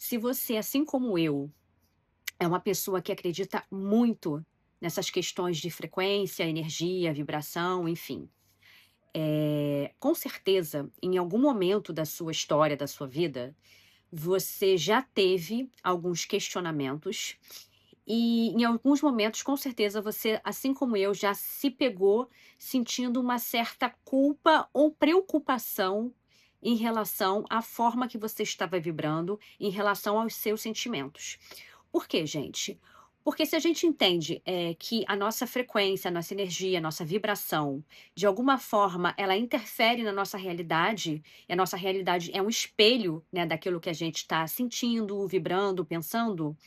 Se você, assim como eu, é uma pessoa que acredita muito nessas questões de frequência, energia, vibração, enfim, com certeza, em algum momento da sua história, da sua vida, você já teve alguns questionamentos e em alguns momentos, com certeza, você, assim como eu, já se pegou sentindo uma certa culpa ou preocupação em relação à forma que você estava vibrando, em relação aos seus sentimentos. Por quê, gente? Porque se a gente entende, que a nossa frequência, a nossa energia, a nossa vibração, de alguma forma, ela interfere na nossa realidade, e a nossa realidade é um espelho, né, daquilo que a gente está sentindo, vibrando, pensando,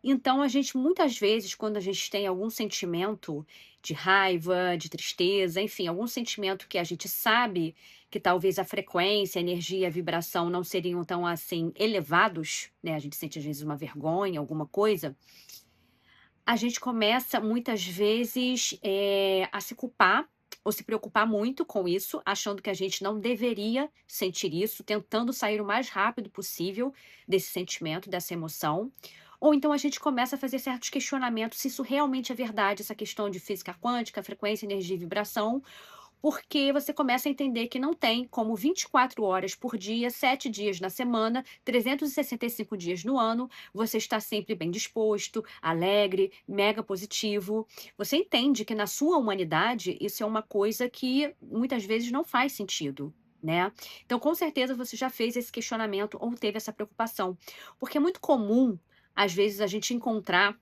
então a gente muitas vezes, quando a gente tem algum sentimento de raiva, de tristeza, enfim, algum sentimento que a gente sabe que talvez a frequência, a energia, a vibração não seriam tão assim elevados, né? A gente sente às vezes uma vergonha, alguma coisa, a gente começa muitas vezes a se culpar ou se preocupar muito com isso, achando que a gente não deveria sentir isso, tentando sair o mais rápido possível desse sentimento, dessa emoção. Ou então a gente começa a fazer certos questionamentos se isso realmente é verdade, essa questão de física quântica, frequência, energia e vibração, porque você começa a entender que não tem como 24 horas por dia, 7 dias na semana, 365 dias no ano, você está sempre bem disposto, alegre, mega positivo. Você entende que na sua humanidade isso é uma coisa que muitas vezes não faz sentido, né? Então, com certeza você já fez esse questionamento ou teve essa preocupação, porque é muito comum, às vezes, a gente encontrar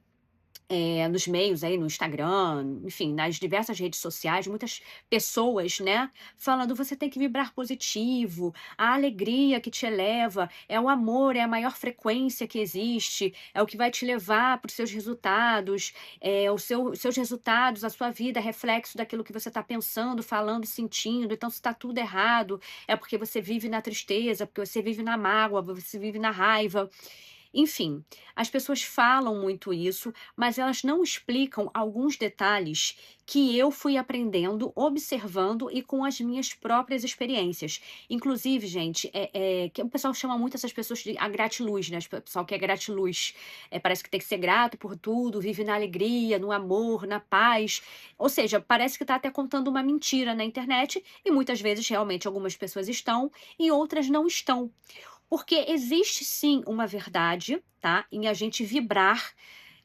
nos meios aí, no Instagram, enfim, nas diversas redes sociais, muitas pessoas, né, falando: "Você tem que vibrar positivo, a alegria que te eleva, é o amor, é a maior frequência que existe, é o que vai te levar para os seus resultados, os seus resultados, a sua vida é reflexo daquilo que você está pensando, falando, sentindo, então se está tudo errado, é porque você vive na tristeza, porque você vive na mágoa, você vive na raiva". Enfim, as pessoas falam muito isso, mas elas não explicam alguns detalhes que eu fui aprendendo, observando e com as minhas próprias experiências. Inclusive, gente, que o pessoal chama muito essas pessoas de a gratiluz, né? O pessoal que é gratiluz. Parece que tem que ser grato por tudo, vive na alegria, no amor, na paz. Ou seja, parece que está até contando uma mentira na internet, e muitas vezes realmente algumas pessoas estão e outras não estão. Porque existe sim uma verdade, tá, em a gente vibrar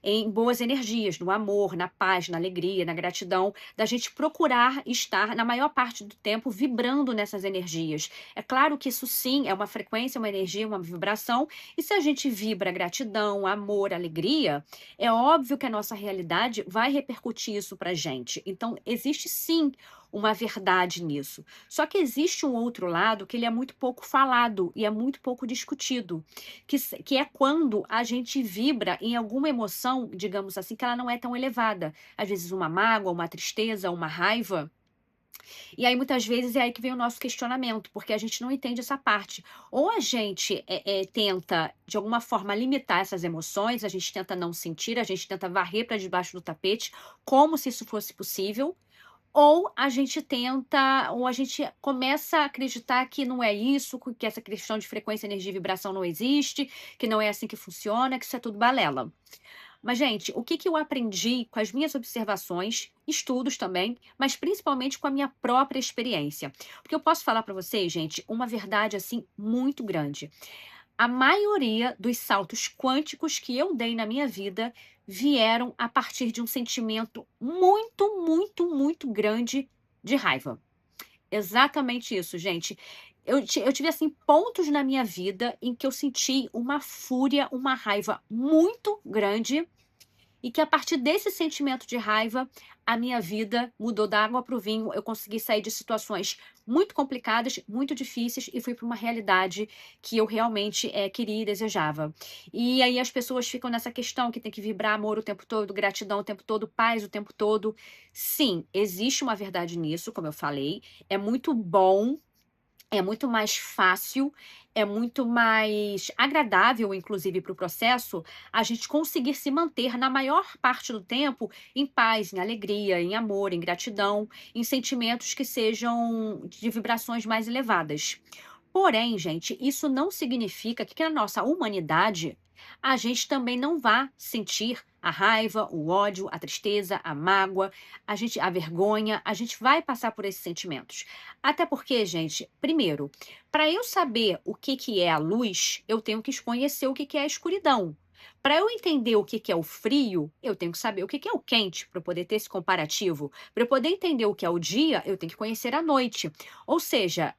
em boas energias, no amor, na paz, na alegria, na gratidão, da gente procurar estar, na maior parte do tempo, vibrando nessas energias. É claro que isso sim é uma frequência, uma energia, uma vibração, e se a gente vibra gratidão, amor, alegria, é óbvio que a nossa realidade vai repercutir isso pra gente. Então, existe sim uma verdade nisso. Só que existe um outro lado que ele é muito pouco falado e é muito pouco discutido, que é quando a gente vibra em alguma emoção, digamos assim, que ela não é tão elevada. Às vezes uma mágoa, uma tristeza, uma raiva. E aí muitas vezes é aí que vem o nosso questionamento, porque a gente não entende essa parte. Ou a gente tenta, de alguma forma, limitar essas emoções, a gente tenta não sentir, a gente tenta varrer para debaixo do tapete, como se isso fosse possível, ou a gente começa a acreditar que não é isso, que essa questão de frequência, energia e vibração não existe, que não é assim que funciona, que isso é tudo balela. Mas, gente, o que que eu aprendi com as minhas observações, estudos também, mas principalmente com a minha própria experiência? Porque eu posso falar para vocês, gente, uma verdade assim muito grande. A maioria dos saltos quânticos que eu dei na minha vida vieram a partir de um sentimento muito, muito, muito grande de raiva. Exatamente isso, gente. Eu tive, assim, pontos na minha vida em que eu senti uma fúria, uma raiva muito grande e que a partir desse sentimento de raiva, a minha vida mudou da água para o vinho. Eu consegui sair de situações muito complicadas, muito difíceis e fui para uma realidade que eu realmente queria e desejava. E aí as pessoas ficam nessa questão que tem que vibrar amor o tempo todo, gratidão o tempo todo, paz o tempo todo. Sim, existe uma verdade nisso, como eu falei. É muito bom, é muito mais fácil, é muito mais agradável, inclusive, para o processo, a gente conseguir se manter na maior parte do tempo em paz, em alegria, em amor, em gratidão, em sentimentos que sejam de vibrações mais elevadas. Porém, gente, isso não significa que na nossa humanidade a gente também não vá sentir a raiva, o ódio, a tristeza, a mágoa, a vergonha, a gente vai passar por esses sentimentos. Até porque, gente, primeiro, para eu saber o que que é a luz, eu tenho que conhecer o que que é a escuridão. Para eu entender o que que é o frio, eu tenho que saber o que que é o quente, para eu poder ter esse comparativo. Para eu poder entender o que é o dia, eu tenho que conhecer a noite. Ou seja,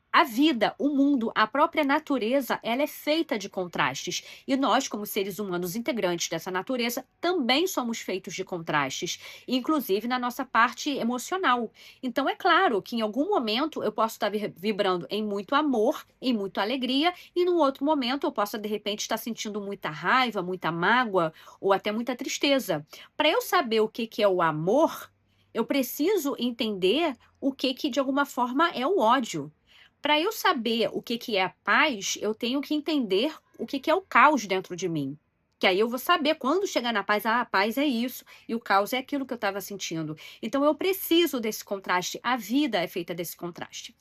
a vida, o mundo, a própria natureza, ela é feita de contrastes. E nós, como seres humanos integrantes dessa natureza, também somos feitos de contrastes, inclusive na nossa parte emocional. Então, é claro que em algum momento eu posso estar vibrando em muito amor, em muita alegria, e num outro momento eu posso, de repente, estar sentindo muita raiva, muita mágoa ou até muita tristeza. Para eu saber o que que é o amor, eu preciso entender o que que, de alguma forma, é o ódio. Para eu saber o que que é a paz, eu tenho que entender o que que é o caos dentro de mim. Que aí eu vou saber quando chegar na paz, ah, a paz é isso e o caos é aquilo que eu estava sentindo. Então eu preciso desse contraste, a vida é feita desse contraste.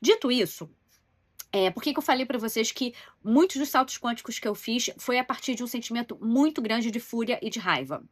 Dito isso, por que que eu falei para vocês que muitos dos saltos quânticos que eu fiz foi a partir de um sentimento muito grande de fúria e de raiva?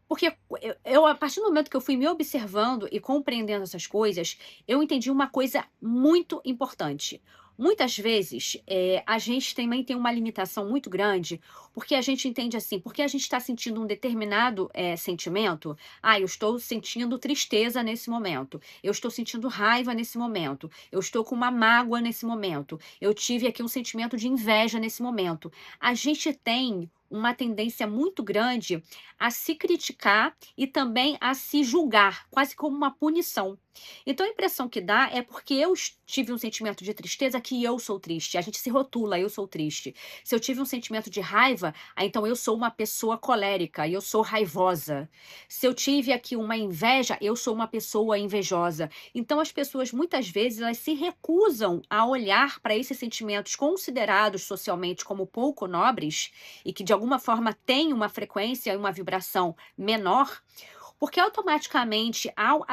Porque a partir do momento que eu fui me observando e compreendendo essas coisas, eu entendi uma coisa muito importante. Muitas vezes, a gente também tem uma limitação muito grande, porque a gente entende assim, porque a gente está sentindo um determinado, sentimento, eu estou sentindo tristeza nesse momento, eu estou sentindo raiva nesse momento, eu estou com uma mágoa nesse momento, eu tive aqui um sentimento de inveja nesse momento. A gente tem uma tendência muito grande a se criticar e também a se julgar, quase como uma punição. Então a impressão que dá é porque eu tive um sentimento de tristeza que eu sou triste. A gente se rotula, eu sou triste. Se eu tive um sentimento de raiva, então eu sou uma pessoa colérica, eu sou raivosa. Se eu tive aqui uma inveja, eu sou uma pessoa invejosa. Então as pessoas muitas vezes elas se recusam a olhar para esses sentimentos considerados socialmente como pouco nobres e que de alguma forma têm uma frequência e uma vibração menor, porque automaticamente, ao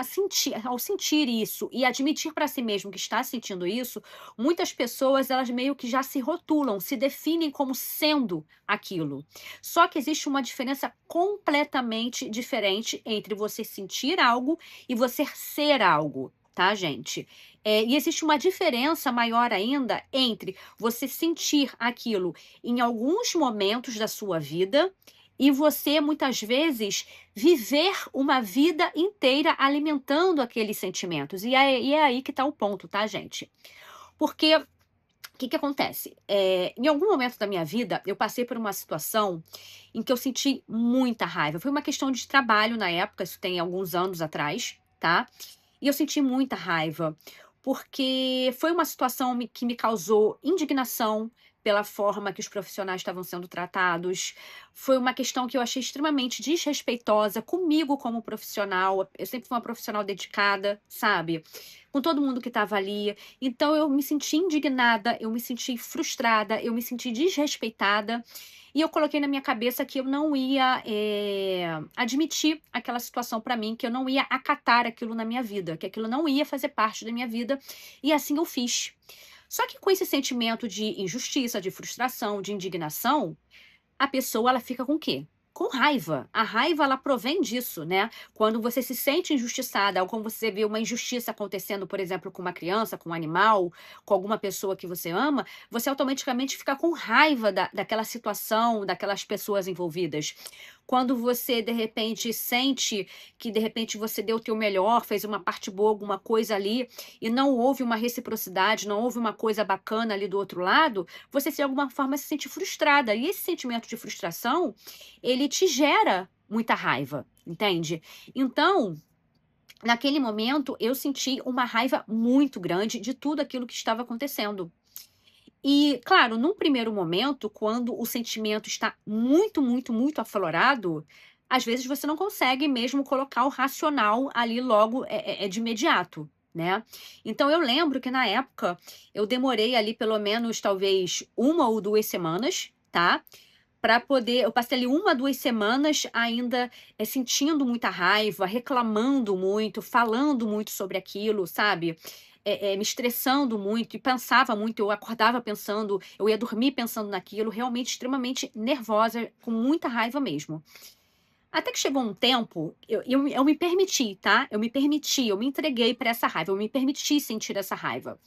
sentir isso e admitir para si mesmo que está sentindo isso, muitas pessoas elas meio que já se rotulam, se definem como sendo aquilo. Só que existe uma diferença completamente diferente entre você sentir algo e você ser algo. Tá, gente? E existe uma diferença maior ainda entre você sentir aquilo em alguns momentos da sua vida e você, muitas vezes, viver uma vida inteira alimentando aqueles sentimentos. E é aí que está o ponto, tá, gente? Porque o que que acontece? Em algum momento da minha vida, eu passei por uma situação em que eu senti muita raiva. Foi uma questão de trabalho na época, isso tem alguns anos atrás, tá? E eu senti muita raiva, porque foi uma situação que me causou indignação pela forma que os profissionais estavam sendo tratados. Foi uma questão que eu achei extremamente desrespeitosa comigo como profissional. Eu sempre fui uma profissional dedicada, sabe? Com todo mundo que estava ali. Então eu me senti indignada, eu me senti frustrada, eu me senti desrespeitada. E eu coloquei na minha cabeça que eu não ia admitir aquela situação para mim, que eu não ia acatar aquilo na minha vida, que aquilo não ia fazer parte da minha vida, e assim eu fiz. Só que com esse sentimento de injustiça, de frustração, de indignação, a pessoa ela fica com o quê? Com raiva. A raiva ela provém disso, né? Quando você se sente injustiçada, ou quando você vê uma injustiça acontecendo, por exemplo, com uma criança, com um animal, com alguma pessoa que você ama, você automaticamente fica com raiva daquela situação, daquelas pessoas envolvidas. Quando você, de repente, sente que, de repente, você deu o teu melhor, fez uma parte boa, alguma coisa ali, e não houve uma reciprocidade, não houve uma coisa bacana ali do outro lado, você, de alguma forma, se sente frustrada. E esse sentimento de frustração, ele te gera muita raiva, entende? Então, naquele momento, eu senti uma raiva muito grande de tudo aquilo que estava acontecendo. E, claro, num primeiro momento, quando o sentimento está muito, muito, muito aflorado, às vezes você não consegue mesmo colocar o racional ali logo, de imediato, né. Então eu lembro que na época, eu demorei ali pelo menos talvez 1 ou 2 semanas, tá, para poder eu passei ali 1, 2 semanas ainda, sentindo muita raiva, reclamando muito, falando muito sobre aquilo, sabe. me estressando muito e pensava muito, eu acordava pensando, eu ia dormir pensando naquilo, realmente extremamente nervosa, com muita raiva mesmo. Até que chegou um tempo, eu me permiti, tá? Eu me permiti, eu me entreguei para essa raiva, eu me permiti sentir essa raiva.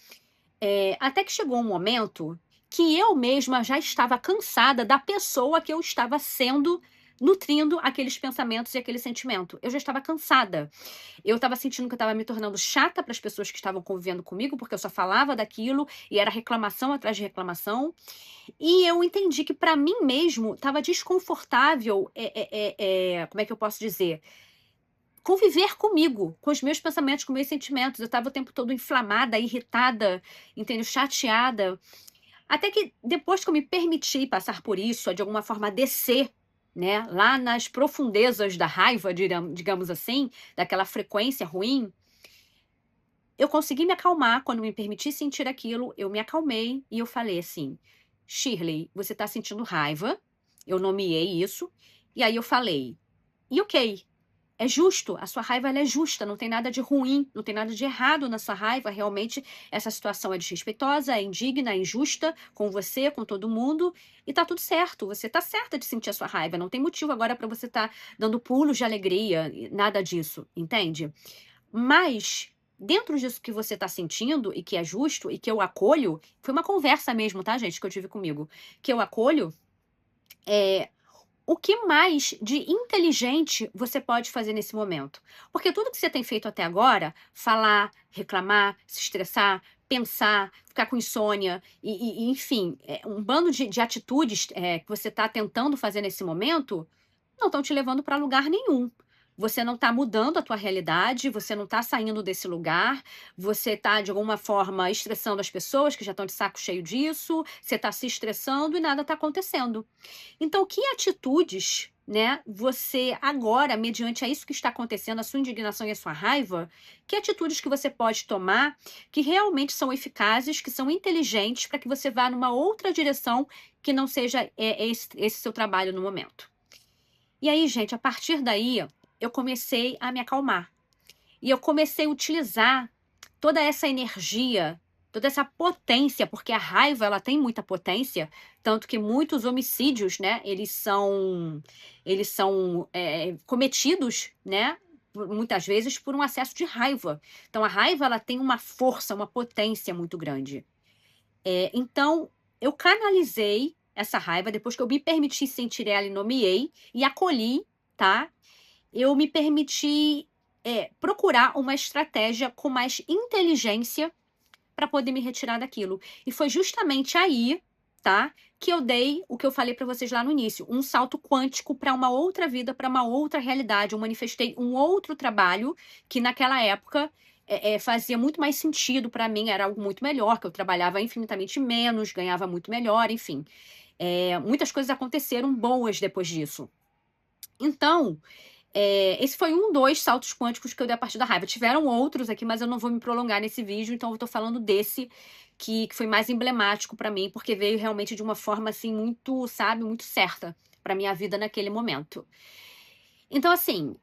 Até que chegou um momento que eu mesma já estava cansada da pessoa que eu estava sendo, nutrindo aqueles pensamentos e aquele sentimento. Eu já estava cansada. Eu estava sentindo que eu estava me tornando chata para as pessoas que estavam convivendo comigo, porque eu só falava daquilo e era reclamação atrás de reclamação. E eu entendi que para mim mesmo estava desconfortável, como é que eu posso dizer? Conviver comigo, com os meus pensamentos, com meus sentimentos. Eu estava o tempo todo inflamada, irritada, entendeu? Chateada. Até que depois que eu me permiti passar por isso, de alguma forma descer, né, lá nas profundezas da raiva, digamos assim, daquela frequência ruim, eu consegui me acalmar. Quando me permiti sentir aquilo, eu me acalmei e eu falei assim: Shirley, você está sentindo raiva, eu nomeei isso, e aí eu falei, e ok, é justo, a sua raiva ela é justa, não tem nada de ruim, não tem nada de errado na sua raiva. Realmente, essa situação é desrespeitosa, é indigna, é injusta com você, com todo mundo, e tá tudo certo. Você tá certa de sentir a sua raiva, não tem motivo agora para você estar dando pulos de alegria, nada disso, entende? Mas, dentro disso que você tá sentindo e que é justo e que eu acolho, foi uma conversa mesmo, tá, gente, que eu tive comigo, que eu acolho, é, o que mais de inteligente você pode fazer nesse momento? Porque tudo que você tem feito até agora, falar, reclamar, se estressar, pensar, ficar com insônia, enfim, um bando de atitudes que você está tentando fazer nesse momento, não estão te levando para lugar nenhum. Você não está mudando a tua realidade, você não está saindo desse lugar, você está, de alguma forma, estressando as pessoas que já estão de saco cheio disso, você está se estressando e nada está acontecendo. Então, que atitudes, né, você agora, mediante a isso que está acontecendo, a sua indignação e a sua raiva, que atitudes que você pode tomar que realmente são eficazes, que são inteligentes para que você vá numa outra direção que não seja esse seu trabalho no momento. E aí, gente, a partir daí, eu comecei a me acalmar. E eu comecei a utilizar toda essa energia, toda essa potência, porque a raiva ela tem muita potência, tanto que muitos homicídios, né, eles são cometidos, né, muitas vezes por um acesso de raiva. Então a raiva ela tem uma força, uma potência muito grande. Então eu canalizei essa raiva depois que eu me permiti sentir ela e nomeei e acolhi, tá? Eu me permiti procurar uma estratégia com mais inteligência para poder me retirar daquilo. E foi justamente aí, tá, que eu dei o que eu falei para vocês lá no início, um salto quântico para uma outra vida, para uma outra realidade. Eu manifestei um outro trabalho que naquela época fazia muito mais sentido para mim, era algo muito melhor, que eu trabalhava infinitamente menos, ganhava muito melhor, enfim. Muitas coisas aconteceram boas depois disso. Então, esse foi um dos saltos quânticos que eu dei a partir da raiva. Tiveram outros aqui, mas eu não vou me prolongar nesse vídeo, então eu tô falando desse que foi mais emblemático pra mim, porque veio realmente de uma forma assim muito, sabe, muito certa pra minha vida naquele momento. Então, assim,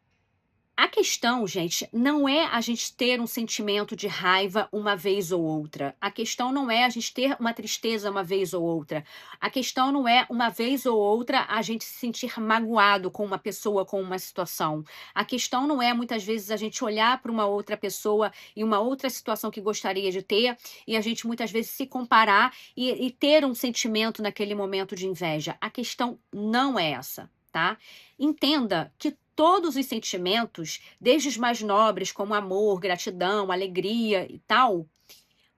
a questão, gente, não é a gente ter um sentimento de raiva uma vez ou outra. A questão não é a gente ter uma tristeza uma vez ou outra. A questão não é uma vez ou outra a gente se sentir magoado com uma pessoa, com uma situação. A questão não é muitas vezes a gente olhar para uma outra pessoa em uma outra situação que gostaria de ter e a gente muitas vezes se comparar e ter um sentimento naquele momento de inveja. A questão não é essa, tá? Entenda que todos os sentimentos, desde os mais nobres, como amor, gratidão, alegria e tal,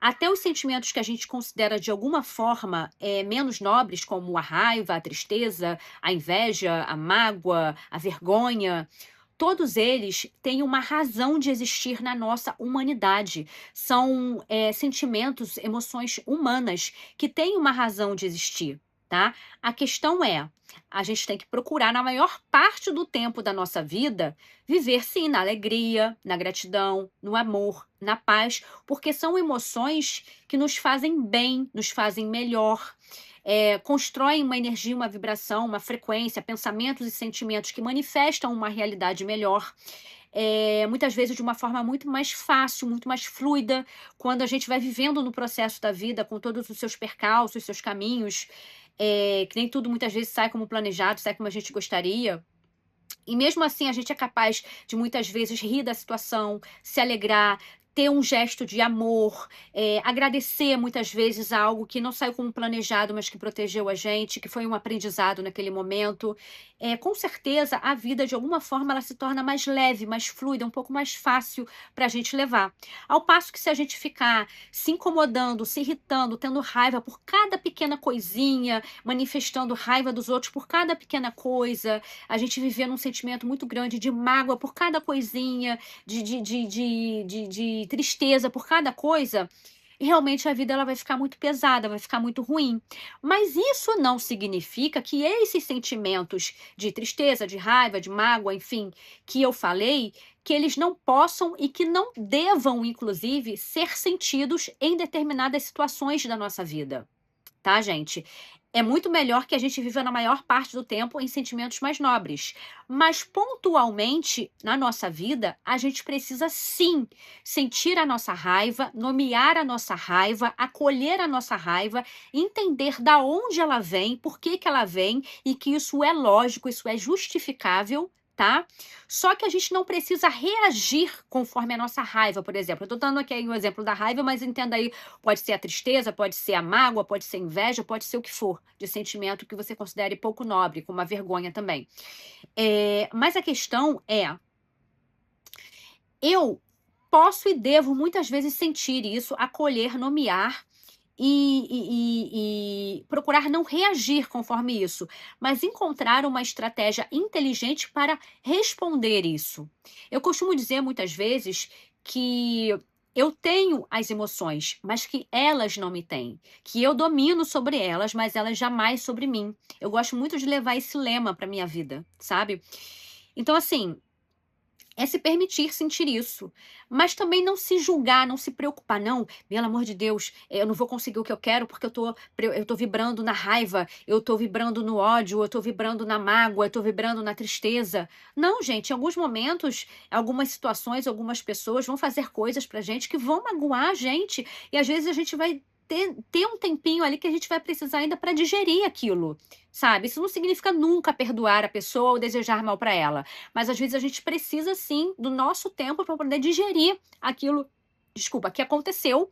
até os sentimentos que a gente considera de alguma forma menos nobres, como a raiva, a tristeza, a inveja, a mágoa, a vergonha, todos eles têm uma razão de existir na nossa humanidade. São sentimentos, emoções humanas que têm uma razão de existir, tá? A questão é, a gente tem que procurar, na maior parte do tempo da nossa vida, viver sim na alegria, na gratidão, no amor, na paz, porque são emoções que nos fazem bem, nos fazem melhor, constroem uma energia, uma vibração, uma frequência, pensamentos e sentimentos que manifestam uma realidade melhor. muitas vezes de uma forma muito mais fácil, muito mais fluida, quando a gente vai vivendo no processo da vida com todos os seus percalços, seus caminhos, que nem tudo muitas vezes sai como planejado, sai como a gente gostaria. E mesmo assim a gente é capaz de muitas vezes rir da situação, se alegrar, ter um gesto de amor, agradecer muitas vezes a algo que não saiu como planejado, mas que protegeu a gente, que foi um aprendizado naquele momento. Com certeza a vida de alguma forma ela se torna mais leve, mais fluida, um pouco mais fácil para a gente levar. Ao passo que se a gente ficar se incomodando, se irritando, tendo raiva por cada pequena coisinha, manifestando raiva dos outros por cada pequena coisa, a gente viver num sentimento muito grande de mágoa por cada coisinha, de tristeza por cada coisa, e realmente a vida ela vai ficar muito pesada, vai ficar muito ruim. Mas isso não significa que esses sentimentos de tristeza, de raiva, de mágoa, enfim, que eu falei, que eles não possam e que não devam, inclusive, ser sentidos em determinadas situações da nossa vida, tá, gente? É muito melhor que a gente viva na maior parte do tempo em sentimentos mais nobres. Mas pontualmente, na nossa vida, a gente precisa sim sentir a nossa raiva, nomear a nossa raiva, acolher a nossa raiva, entender da onde ela vem, por que que ela vem e que isso é lógico, isso é justificável, tá? Só que a gente não precisa reagir conforme a nossa raiva, por exemplo. Eu tô dando aqui o exemplo da raiva, mas entenda aí, pode ser a tristeza, pode ser a mágoa, pode ser a inveja, pode ser o que for, de sentimento que você considere pouco nobre, como a vergonha também. Mas a questão é, eu posso e devo muitas vezes sentir isso, acolher, nomear e procurar não reagir conforme isso, mas encontrar uma estratégia inteligente para responder isso. Eu costumo dizer muitas vezes que eu tenho as emoções, mas que elas não me têm, que eu domino sobre elas, mas elas jamais sobre mim. Eu gosto muito de levar esse lema para minha vida, sabe? Então, assim, é se permitir sentir isso, mas também não se julgar, não se preocupar. Não, pelo amor de Deus, eu não vou conseguir o que eu quero porque eu tô vibrando na raiva, eu tô vibrando no ódio, eu tô vibrando na mágoa, eu tô vibrando na tristeza. Não, gente, em alguns momentos, algumas situações, algumas pessoas vão fazer coisas pra gente que vão magoar a gente, e às vezes a gente vai ter um tempinho ali que a gente vai precisar ainda para digerir aquilo, sabe? Isso não significa nunca perdoar a pessoa ou desejar mal para ela, mas às vezes a gente precisa sim do nosso tempo para poder digerir aquilo, desculpa, que aconteceu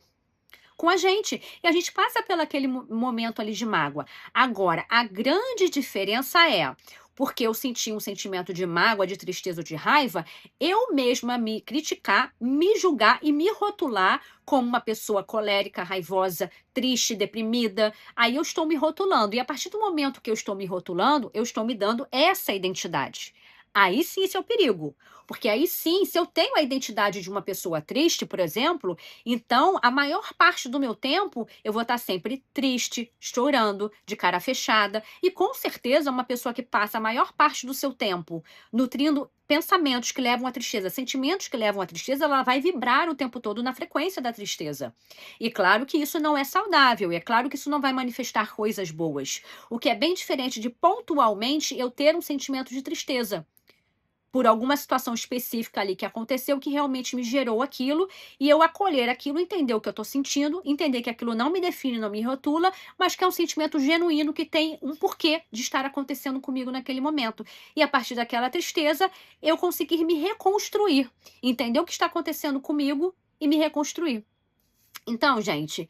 com a gente. E a gente passa pelo aquele momento ali de mágoa. Agora, a grande diferença é, porque eu senti um sentimento de mágoa, de tristeza ou de raiva, eu mesma me criticar, me julgar e me rotular como uma pessoa colérica, raivosa, triste, deprimida. Aí eu estou me rotulando. E a partir do momento que eu estou me rotulando, eu estou me dando essa identidade. Aí sim, esse é o perigo. Porque aí sim, se eu tenho a identidade de uma pessoa triste, por exemplo, então a maior parte do meu tempo eu vou estar sempre triste, chorando, de cara fechada. E com certeza, uma pessoa que passa a maior parte do seu tempo nutrindo pensamentos que levam à tristeza, sentimentos que levam à tristeza, ela vai vibrar o tempo todo na frequência da tristeza. E claro que isso não é saudável, e é claro que isso não vai manifestar coisas boas. O que é bem diferente de pontualmente eu ter um sentimento de tristeza por alguma situação específica ali que aconteceu, que realmente me gerou aquilo, e eu acolher aquilo, entender o que eu estou sentindo, entender que aquilo não me define, não me rotula, mas que é um sentimento genuíno que tem um porquê de estar acontecendo comigo naquele momento. E a partir daquela tristeza, eu conseguir me reconstruir, entender o que está acontecendo comigo e me reconstruir. Então, gente,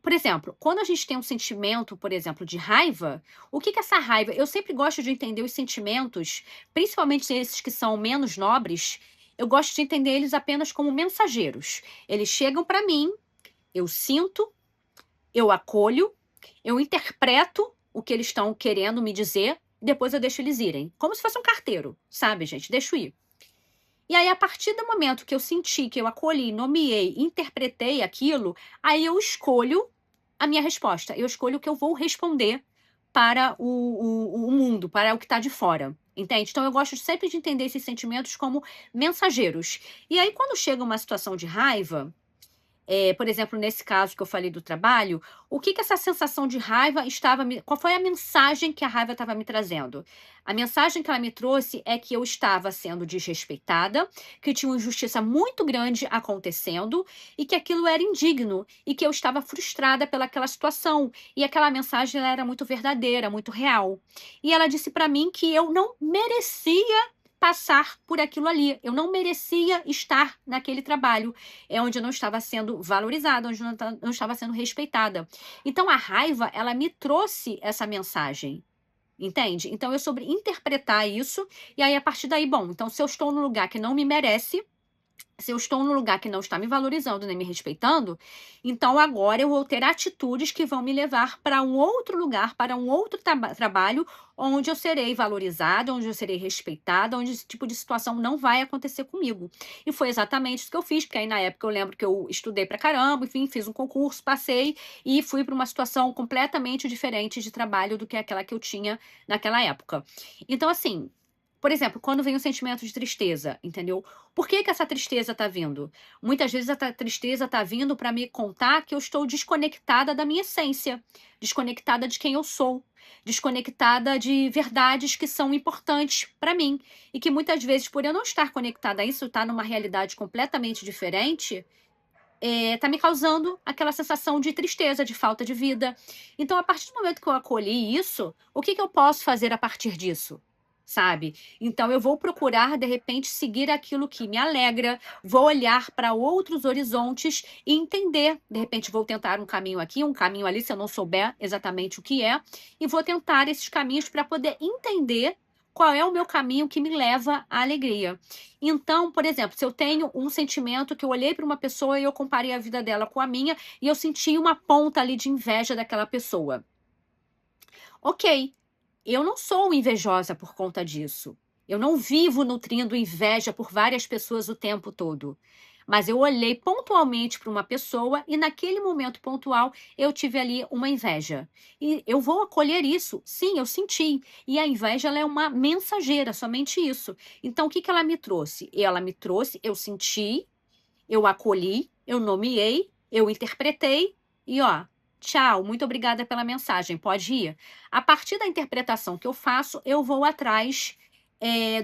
por exemplo, quando a gente tem um sentimento, por exemplo, de raiva, o que que essa raiva eu sempre gosto de entender os sentimentos, principalmente esses que são menos nobres, eu gosto de entender eles apenas como mensageiros. Eles chegam para mim, eu sinto, eu acolho, eu interpreto o que eles estão querendo me dizer, e depois eu deixo eles irem. Como se fosse um carteiro, sabe, gente? Deixo ir. E aí, a partir do momento que eu senti, que eu acolhi, nomeei, interpretei aquilo, aí eu escolho a minha resposta. Eu escolho o que eu vou responder para o mundo, para o que está de fora. Entende? Então, eu gosto sempre de entender esses sentimentos como mensageiros. E aí, quando chega uma situação de raiva, por exemplo, nesse caso que eu falei do trabalho, o que que essa sensação de raiva estava me qual foi a mensagem que a raiva estava me trazendo? A mensagem que ela me trouxe é que eu estava sendo desrespeitada, que tinha uma injustiça muito grande acontecendo e que aquilo era indigno e que eu estava frustrada pelaquela situação. E aquela mensagem ela era muito verdadeira, muito real. E ela disse para mim que eu não merecia passar por aquilo ali. Eu não merecia estar naquele trabalho, onde eu não estava sendo valorizada, onde eu não estava sendo respeitada. Então a raiva, ela me trouxe essa mensagem. Entende? Então eu soube interpretar isso, e aí a partir daí, bom, então se eu estou num lugar que não me merece, se eu estou num lugar que não está me valorizando nem me respeitando, então agora eu vou ter atitudes que vão me levar para um outro lugar, para um outro trabalho, onde eu serei valorizada, onde eu serei respeitada, onde esse tipo de situação não vai acontecer comigo. E foi exatamente isso que eu fiz, porque aí na época eu lembro que eu estudei pra caramba, enfim, fiz um concurso, passei e fui para uma situação completamente diferente de trabalho do que aquela que eu tinha naquela época. Então, assim, por exemplo, quando vem o sentimento de tristeza, entendeu? Por que que essa tristeza tá vindo? Muitas vezes a tristeza tá vindo para me contar que eu estou desconectada da minha essência, desconectada de quem eu sou, desconectada de verdades que são importantes para mim e que muitas vezes por eu não estar conectada a isso, estar numa realidade completamente diferente, tá me causando aquela sensação de tristeza, de falta de vida. Então, a partir do momento que eu acolhi isso, o que que eu posso fazer a partir disso? Sabe? Então, eu vou procurar, de repente, seguir aquilo que me alegra, vou olhar para outros horizontes e entender. De repente, vou tentar um caminho aqui, um caminho ali, se eu não souber exatamente o que é, e vou tentar esses caminhos para poder entender qual é o meu caminho que me leva à alegria. Então, por exemplo, se eu tenho um sentimento que eu olhei para uma pessoa e eu comparei a vida dela com a minha e eu senti uma ponta ali de inveja daquela pessoa. Ok, eu não sou invejosa por conta disso. Eu não vivo nutrindo inveja por várias pessoas o tempo todo. Mas eu olhei pontualmente para uma pessoa e naquele momento pontual eu tive ali uma inveja. E eu vou acolher isso. Sim, eu senti. E a inveja ela é uma mensageira, somente isso. Então o que que ela me trouxe? Ela me trouxe, eu senti, eu acolhi, eu nomeei, eu interpretei e ó, tchau, muito obrigada pela mensagem, pode ir. A partir da interpretação que eu faço, eu vou atrás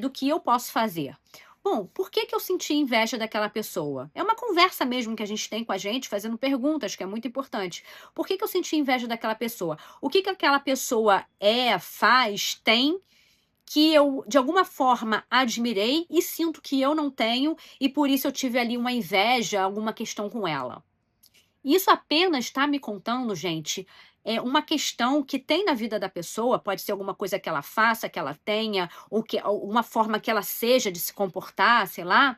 do que eu posso fazer. Bom, por que que eu senti inveja daquela pessoa? É uma conversa mesmo que a gente tem com a gente, fazendo perguntas, que é muito importante. Por que que eu senti inveja daquela pessoa? O que que aquela pessoa faz, tem, que eu, de alguma forma, admirei e sinto que eu não tenho, e por isso eu tive ali uma inveja, alguma questão com ela. Isso apenas está me contando, gente, uma questão que tem na vida da pessoa, pode ser alguma coisa que ela faça, que ela tenha, ou uma forma que ela seja de se comportar, sei lá,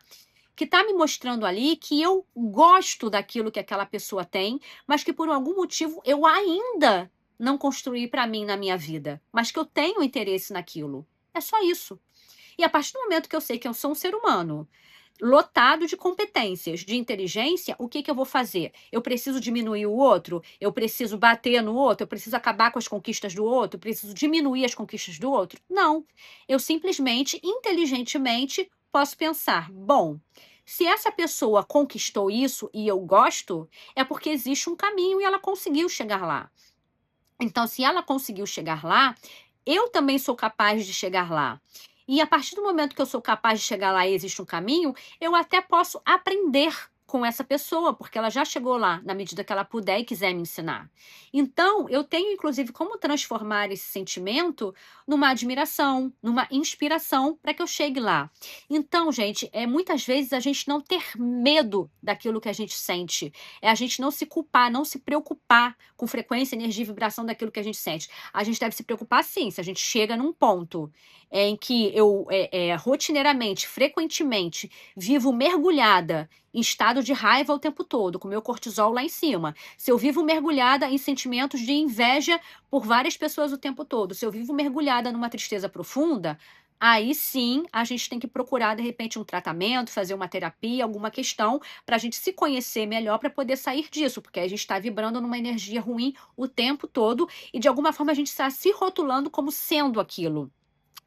que está me mostrando ali que eu gosto daquilo que aquela pessoa tem, mas que por algum motivo eu ainda não construí para mim na minha vida, mas que eu tenho interesse naquilo. É só isso. E a partir do momento que eu sei que eu sou um ser humano, lotado de competências, de inteligência, o que que eu vou fazer? Eu preciso diminuir o outro? Eu preciso bater no outro? Eu preciso acabar com as conquistas do outro? Eu preciso diminuir as conquistas do outro? Não. Eu simplesmente, inteligentemente, posso pensar: bom, se essa pessoa conquistou isso e eu gosto, é porque existe um caminho e ela conseguiu chegar lá. Então, se ela conseguiu chegar lá, eu também sou capaz de chegar lá. E a partir do momento que eu sou capaz de chegar lá e existe um caminho, eu até posso aprender com essa pessoa, porque ela já chegou lá na medida que ela puder e quiser me ensinar. Então, eu tenho inclusive como transformar esse sentimento numa admiração, numa inspiração para que eu chegue lá. Então, gente, muitas vezes a gente não ter medo daquilo que a gente sente, é a gente não se culpar, não se preocupar com frequência, energia e vibração daquilo que a gente sente. A gente deve se preocupar sim, se a gente chega num ponto em que eu rotineiramente, frequentemente, vivo mergulhada em estado de raiva o tempo todo, com meu cortisol lá em cima. Se eu vivo mergulhada em sentimentos de inveja por várias pessoas o tempo todo, se eu vivo mergulhada numa tristeza profunda, aí sim a gente tem que procurar, de repente, um tratamento, fazer uma terapia, alguma questão, para a gente se conhecer melhor para poder sair disso, porque a gente está vibrando numa energia ruim o tempo todo e, de alguma forma, a gente está se rotulando como sendo aquilo.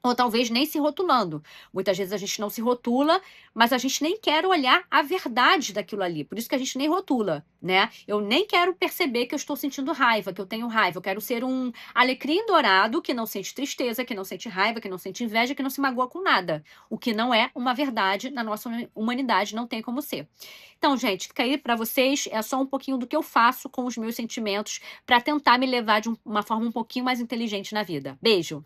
Ou talvez nem se rotulando. Muitas vezes a gente não se rotula, mas a gente nem quer olhar a verdade daquilo ali. Por isso que a gente nem rotula, né? Eu nem quero perceber que eu estou sentindo raiva, que eu tenho raiva. Eu quero ser um alecrim dourado que não sente tristeza, que não sente raiva, que não sente inveja, que não se magoa com nada. O que não é uma verdade na nossa humanidade, não tem como ser. Então, gente, fica aí para vocês, é só um pouquinho do que eu faço com os meus sentimentos para tentar me levar de uma forma um pouquinho mais inteligente na vida. Beijo!